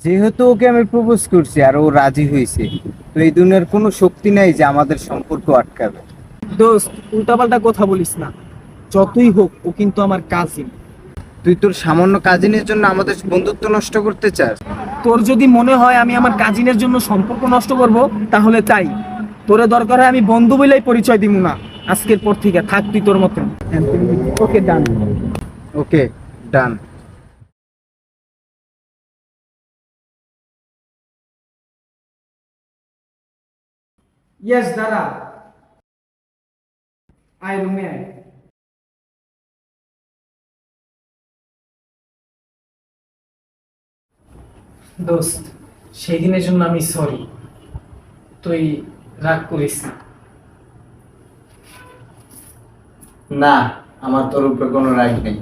যেহেতু ওকে আমি প্রপোজ করছি আর ও রাজি হয়েছে, তো এই দুনিয়ার কোনো শক্তি নাই যে আমাদের সম্পর্ক আটকাবে। দোস্ত, উল্টাপাল্টা কথা বলিস না। যতই হোক ও কিন্তু আমার কাজিন। তুই তোর সামান্য কাজিনের জন্য আমাদের বন্ধুত্ব নষ্ট করতে চাস? তোর যদি মনে হয় আমি আমার কাজিনের জন্য সম্পর্ক নষ্ট করব, তাহলে তাই। তোরে দরকার হয় আমি বন্ধু বলেই পরিচয় দিব না। আজকের পর থেকে থাক তুই তোর মতন। ওকে, ডান। ওকে, ডান। ইয়েস দাদা, আয় রুমে আয়। দোস্ত, সেই দিনের জন্য আমি সরি। তুই রাগ করিস না। না, আমার তোর উপরে কোনো রাগ নেই।